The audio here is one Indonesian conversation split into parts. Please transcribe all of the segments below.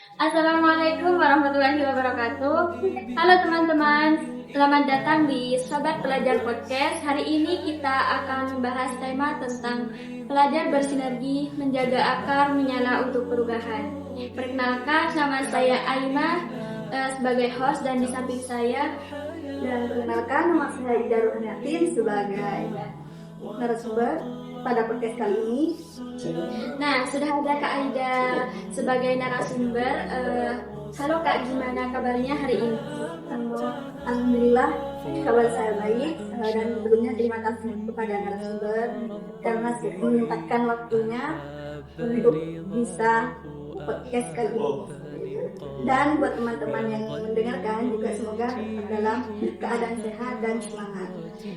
Assalamualaikum warahmatullahi wabarakatuh. Halo teman-teman, selamat datang di Sobat Pelajar Podcast. Hari ini kita akan membahas tema tentang pelajar bersinergi, menjaga akar, menyala untuk perubahan. Perkenalkan, nama saya Aina sebagai host dan di samping saya. Dan perkenalkan, nama saya Ida Ruhanatin sebagai narasumber pada podcast kali ini. Nah, sudah ada Kak Aida sebagai narasumber. Halo Kak, gimana kabarnya hari ini? Alhamdulillah, kabar saya baik. Dan sebelumnya terima kasih kepada narasumber karena menyempatkan waktunya untuk bisa podcast kali ini. Dan buat teman-teman yang mendengarkan juga semoga dalam keadaan sehat dan semangat.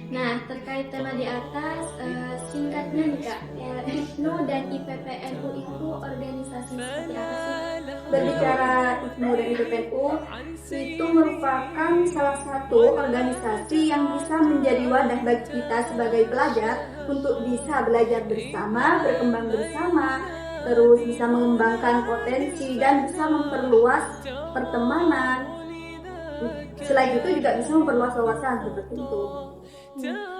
Nah, terkait tema di atas, singkatnya nih Kak, IPNU dan IPPNU itu organisasi seperti apa sih? Berbicara IPNU dan IPPNU itu merupakan salah satu organisasi yang bisa menjadi wadah bagi kita sebagai pelajar untuk bisa belajar bersama, berkembang bersama, terus bisa mengembangkan potensi dan bisa memperluas pertemanan. Selain itu juga bisa memperluas wawasan seperti itu.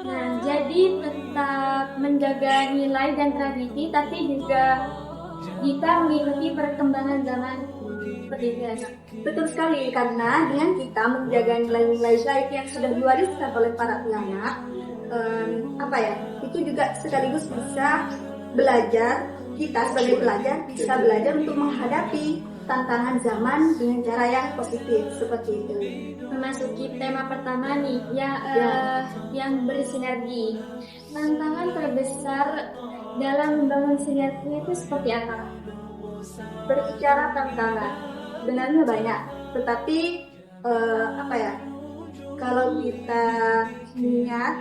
Nah, jadi tetap menjaga nilai dan tradisi, tapi juga kita mengikuti perkembangan zaman seperti itu. Betul sekali, karena dengan kita menjaga nilai-nilai baik yang sudah diwariskan oleh para ulama, itu juga sekaligus bisa belajar, kita sebagai pelajar bisa belajar untuk menghadapi tantangan zaman dengan cara yang positif seperti itu. Memasuki tema pertama nih, yang bersinergi. Tantangan terbesar dalam membangun sinergi itu seperti apa? Berbicara tantangan, sebenarnya banyak, tetapi kalau kita niat,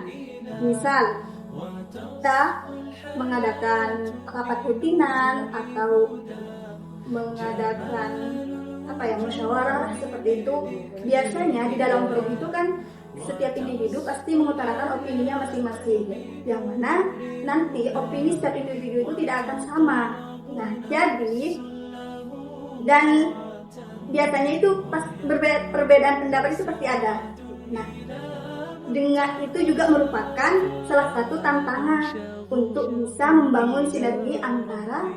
misal kita mengadakan rapat rutinan atau mengadakan musyawarah seperti itu, biasanya di dalam grup itu kan setiap individu pasti mengutarakan opininya masing-masing, yang mana nanti opini setiap individu itu tidak akan sama. Nah, jadi dan biasanya itu pas perbedaan pendapat itu pasti ada. Nah, dengan itu juga merupakan salah satu tantangan untuk bisa membangun sinergi antara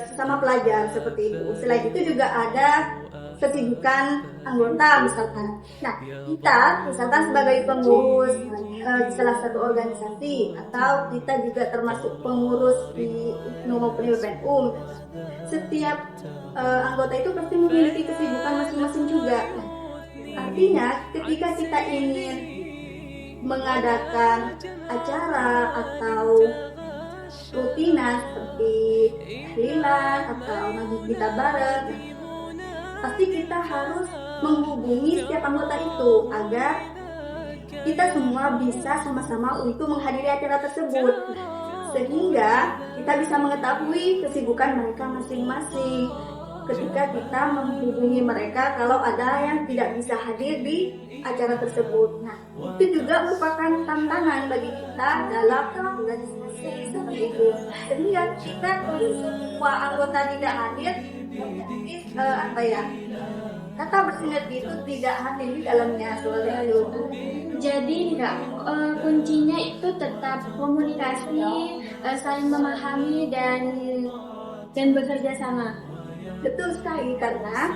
sesama pelajar seperti itu. Selain itu juga ada kesibukan anggota misalkan. Nah, kita misalkan sebagai pengurus salah satu organisasi, atau kita juga termasuk pengurus di IPNU maupun IPPNU, setiap anggota itu pasti memiliki kesibukan masing-masing juga. Artinya ketika kita ingin mengadakan acara atau rutinan seperti tahlilan atau ngaji kita bareng, pasti kita harus menghubungi setiap anggota itu agar kita semua bisa sama-sama untuk menghadiri acara tersebut, sehingga kita bisa mengetahui kesibukan mereka masing-masing ketika kita menghubungi mereka kalau ada yang tidak bisa hadir di acara tersebut. Nah, itu juga merupakan tantangan bagi kita dalam organisasi seperti itu. Sehingga kita kalau semua anggota tidak hadir, kata bersinergi itu tidak hadir di dalamnya seperti itu. Jadi kuncinya itu tetap komunikasi, saling memahami dan bekerja sama. Betul sekali, karena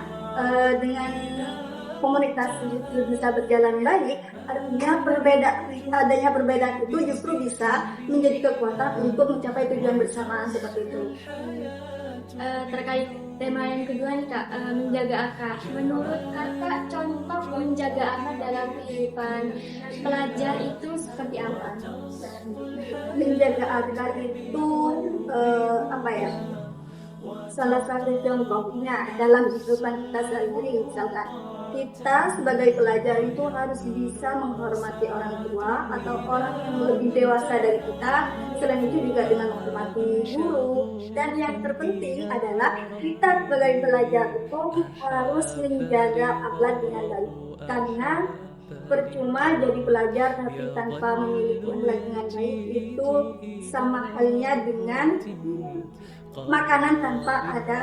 dengan komunikasi itu bisa berjalan baik, artinya adanya perbedaan itu justru bisa menjadi kekuatan untuk mencapai tujuan bersama seperti itu. Terkait tema yang kedua nih Kak, menjaga akar. Menurut Kakak, contoh menjaga akar dalam kehidupan pelajar itu seperti apa? Menjaga akar itu salah satu contohnya dalam kehidupan kita sehari-hari. Misalkan kita sebagai pelajar itu harus bisa menghormati orang tua atau orang yang lebih dewasa dari kita. Selain itu juga dengan menghormati guru. Dan yang terpenting adalah kita sebagai pelajar itu harus menjaga akhlak dengan baik, karena percuma jadi pelajar tapi tanpa memiliki akhlak dengan baik itu sama halnya dengan makanan tanpa ada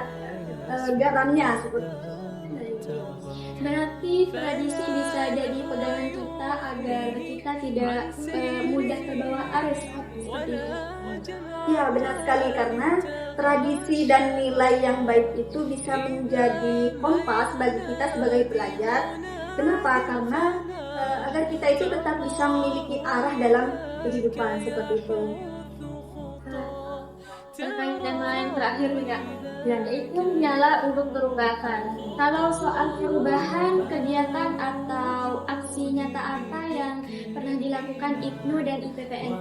garamnya seperti itu. Berarti tradisi bisa jadi pegangan kita agar kita tidak mudah terbawa arus seperti itu. Ya, benar sekali, karena tradisi dan nilai yang baik itu bisa menjadi kompas bagi kita sebagai pelajar. Kenapa? Karena agar kita itu tetap bisa memiliki arah dalam kehidupan seperti itu. Terkait tema yang terakhir nih Kak, yaitu menyala untuk perubahan. Kalau soal perubahan, kegiatan atau aksi nyata apa yang pernah dilakukan IPNU dan IPPN?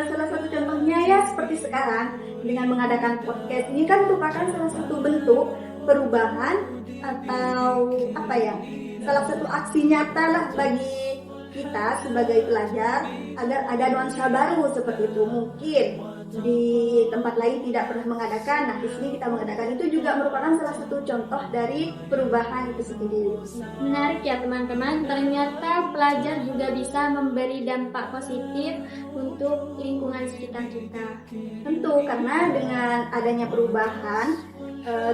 Salah satu contohnya ya seperti sekarang dengan mengadakan podcast ini kan merupakan salah satu bentuk perubahan atau apa ya, salah satu aksi nyata lah bagi kita sebagai pelajar agar ada nuansa baru seperti itu. Mungkin di tempat lain tidak pernah mengadakan, nah di sini kita mengadakan, itu juga merupakan salah satu contoh dari perubahan itu sendiri. Menarik ya teman-teman, ternyata pelajar juga bisa memberi dampak positif untuk lingkungan sekitar kita. Tentu, karena dengan adanya perubahan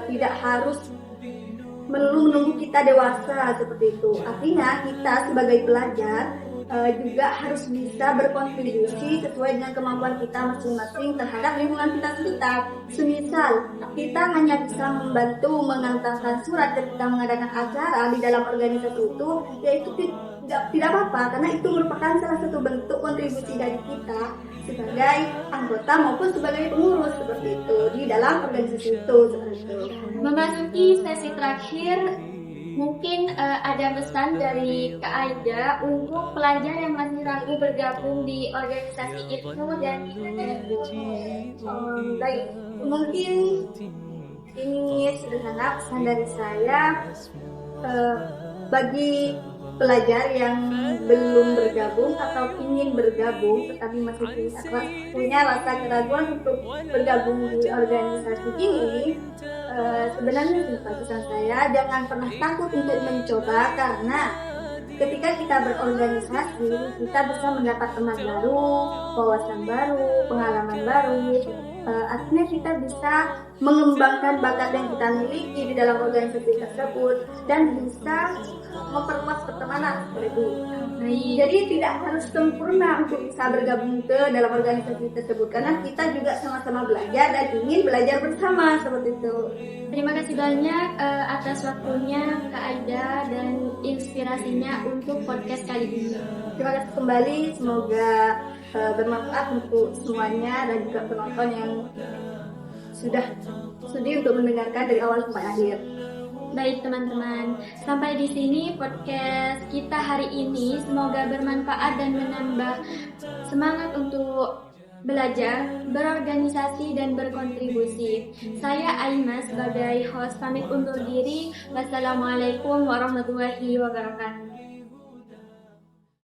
tidak harus melulu menunggu kita dewasa seperti itu. Artinya kita sebagai pelajar juga harus bisa berkontribusi sesuai dengan kemampuan kita masing-masing terhadap lingkungan kita sekitar. Semisal kita hanya bisa membantu mengantarkan surat ketika mengadakan acara di dalam organisasi itu, yaitu tidak apa-apa, karena itu merupakan salah satu bentuk kontribusi dari kita sebagai anggota maupun sebagai pengurus seperti itu di dalam organisasi itu seperti itu. Memasuki sesi terakhir, mungkin ada pesan dari Kak Aida untuk pelajar yang masih ragu bergabung di organisasi IPNU dan IPPN. Baik, mungkin ini sederhana pesan dari saya bagi pelajar yang belum bergabung atau ingin bergabung tetapi masih punya rasa keraguan untuk bergabung di organisasi ini. Sebenarnya pesan saya, jangan pernah takut untuk mencoba, karena ketika kita berorganisasi kita bisa mendapat teman baru, wawasan baru, pengalaman baru. Artinya kita bisa mengembangkan bakat yang kita miliki di dalam organisasi tersebut dan bisa memperluas pertemanan seperti itu. Jadi tidak harus sempurna untuk bisa bergabung ke dalam organisasi tersebut, karena kita juga sama-sama belajar dan ingin belajar bersama seperti itu. Terima kasih banyak atas waktunya Kak Aida dan inspirasinya untuk podcast kali ini. Terima kasih kembali, semoga bermanfaat untuk semuanya dan juga penonton yang sudah sudi untuk mendengarkan dari awal sampai akhir. Baik teman-teman, sampai di sini podcast kita hari ini. Semoga bermanfaat dan menambah semangat untuk belajar, berorganisasi, dan berkontribusi. Saya Aima sebagai host pamit undur diri. Wassalamualaikum warahmatullahi wabarakatuh.